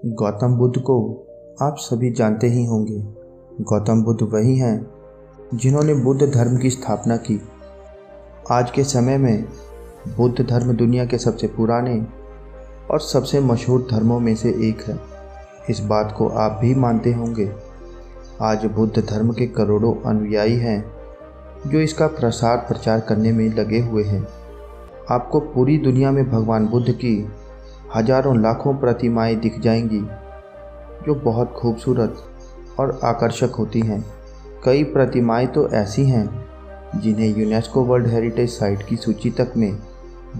गौतम बुद्ध को आप सभी जानते ही होंगे। गौतम बुद्ध वही हैं जिन्होंने बुद्ध धर्म की स्थापना की। आज के समय में बुद्ध धर्म दुनिया के सबसे पुराने और सबसे मशहूर धर्मों में से एक है। इस बात को आप भी मानते होंगे। आज बुद्ध धर्म के करोड़ों अनुयायी हैं जो इसका प्रसार प्रचार करने में लगे हुए हैं। आपको पूरी दुनिया में भगवान बुद्ध की हजारों लाखों प्रतिमाएं दिख जाएंगी जो बहुत खूबसूरत और आकर्षक होती हैं। कई प्रतिमाएं तो ऐसी हैं जिन्हें यूनेस्को वर्ल्ड हेरिटेज साइट की सूची तक में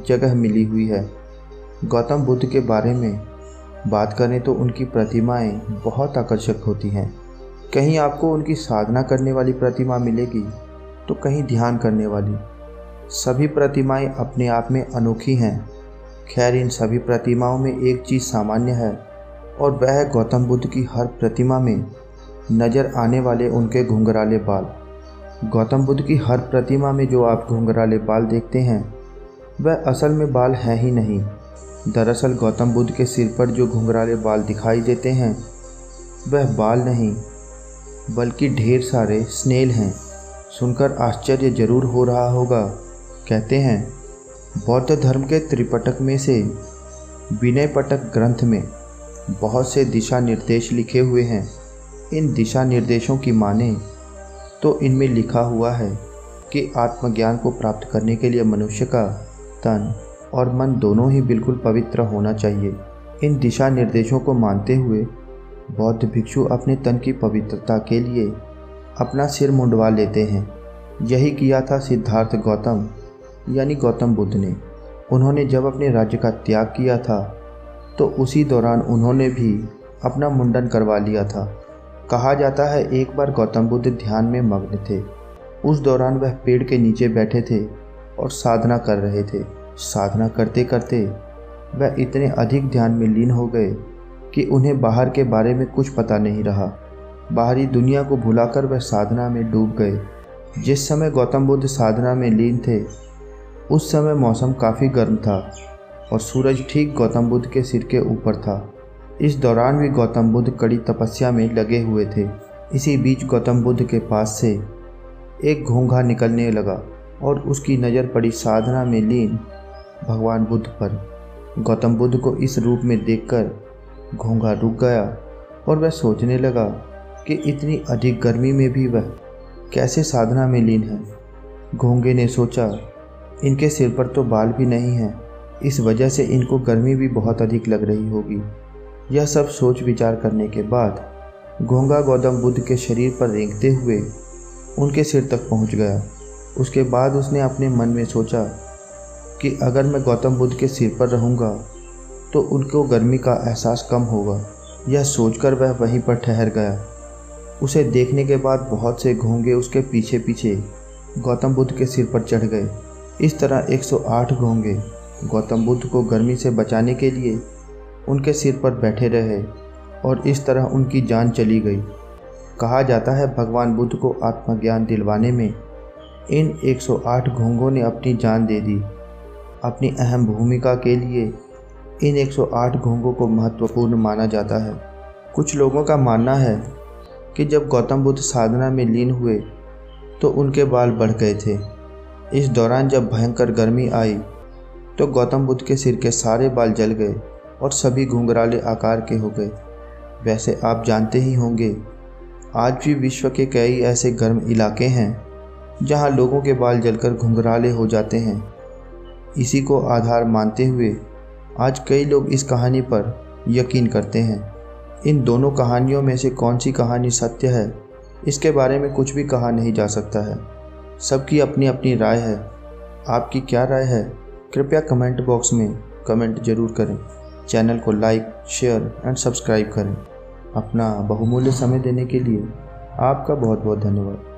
जगह मिली हुई है। गौतम बुद्ध के बारे में बात करें तो उनकी प्रतिमाएं बहुत आकर्षक होती हैं। कहीं आपको उनकी साधना करने वाली प्रतिमा मिलेगी तो कहीं ध्यान करने वाली। सभी प्रतिमाएं अपने आप में अनोखी हैं। खैर, इन सभी प्रतिमाओं में एक चीज़ सामान्य है और वह है गौतम बुद्ध की हर प्रतिमा में नज़र आने वाले उनके घुंघराले बाल। गौतम बुद्ध की हर प्रतिमा में जो आप घुंघराले बाल देखते हैं वह असल में बाल हैं ही नहीं। दरअसल गौतम बुद्ध के सिर पर जो घुंघराले बाल दिखाई देते हैं वह बाल नहीं बल्कि ढेर सारे स्नेल हैं। सुनकर आश्चर्य जरूर हो रहा होगा। कहते हैं बौद्ध धर्म के त्रिपिटक में से विनय पिटक ग्रंथ में बहुत से दिशा निर्देश लिखे हुए हैं। इन दिशा निर्देशों की माने तो इनमें लिखा हुआ है कि आत्मज्ञान को प्राप्त करने के लिए मनुष्य का तन और मन दोनों ही बिल्कुल पवित्र होना चाहिए। इन दिशा निर्देशों को मानते हुए बौद्ध भिक्षु अपने तन की पवित्रता के लिए अपना सिर मुंडवा लेते हैं। यही किया था सिद्धार्थ गौतम यानी गौतम बुद्ध ने। उन्होंने जब अपने राज्य का त्याग किया था तो उसी दौरान उन्होंने भी अपना मुंडन करवा लिया था। कहा जाता है एक बार गौतम बुद्ध ध्यान में मग्न थे। उस दौरान वह पेड़ के नीचे बैठे थे और साधना कर रहे थे। साधना करते करते वह इतने अधिक ध्यान में लीन हो गए कि उन्हें बाहर के बारे में कुछ पता नहीं रहा। बाहरी दुनिया को भुलाकर वह साधना में डूब गए। जिस समय गौतम बुद्ध साधना में लीन थे उस समय मौसम काफ़ी गर्म था और सूरज ठीक गौतम बुद्ध के सिर के ऊपर था। इस दौरान भी गौतम बुद्ध कड़ी तपस्या में लगे हुए थे। इसी बीच गौतम बुद्ध के पास से एक घोंघा निकलने लगा और उसकी नज़र पड़ी साधना में लीन भगवान बुद्ध पर। गौतम बुद्ध को इस रूप में देखकर घोंघा रुक गया और वह सोचने लगा कि इतनी अधिक गर्मी में भी वह कैसे साधना में लीन है। घोंघे ने सोचा इनके सिर पर तो बाल भी नहीं हैं, इस वजह से इनको गर्मी भी बहुत अधिक लग रही होगी। यह सब सोच विचार करने के बाद घोंघा गौतम बुद्ध के शरीर पर रेंगते हुए उनके सिर तक पहुंच गया। उसके बाद उसने अपने मन में सोचा कि अगर मैं गौतम बुद्ध के सिर पर रहूँगा तो उनको गर्मी का एहसास कम होगा। यह सोचकर वह वहीं पर ठहर गया। उसे देखने के बाद बहुत से घोंघे उसके पीछे पीछे गौतम बुद्ध के सिर पर चढ़ गए। इस तरह 108 घोंघे गौतम बुद्ध को गर्मी से बचाने के लिए उनके सिर पर बैठे रहे और इस तरह उनकी जान चली गई। कहा जाता है भगवान बुद्ध को आत्मज्ञान दिलवाने में इन 108 घोंघों ने अपनी जान दे दी। अपनी अहम भूमिका के लिए इन 108 घोंघों को महत्वपूर्ण माना जाता है। कुछ लोगों का मानना है कि जब गौतम बुद्ध साधना में लीन हुए तो उनके बाल बढ़ गए थे। इस दौरान जब भयंकर गर्मी आई तो गौतम बुद्ध के सिर के सारे बाल जल गए और सभी घुंघराले आकार के हो गए। वैसे आप जानते ही होंगे आज भी विश्व के कई ऐसे गर्म इलाके हैं जहां लोगों के बाल जलकर घुंघराले हो जाते हैं। इसी को आधार मानते हुए आज कई लोग इस कहानी पर यकीन करते हैं। इन दोनों कहानियों में से कौन सी कहानी सत्य है इसके बारे में कुछ भी कहा नहीं जा सकता है। सबकी अपनी अपनी राय है। आपकी क्या राय है कृपया कमेंट बॉक्स में कमेंट जरूर करें। चैनल को लाइक, शेयर एंड सब्सक्राइब करें। अपना बहुमूल्य समय देने के लिए आपका बहुत बहुत धन्यवाद।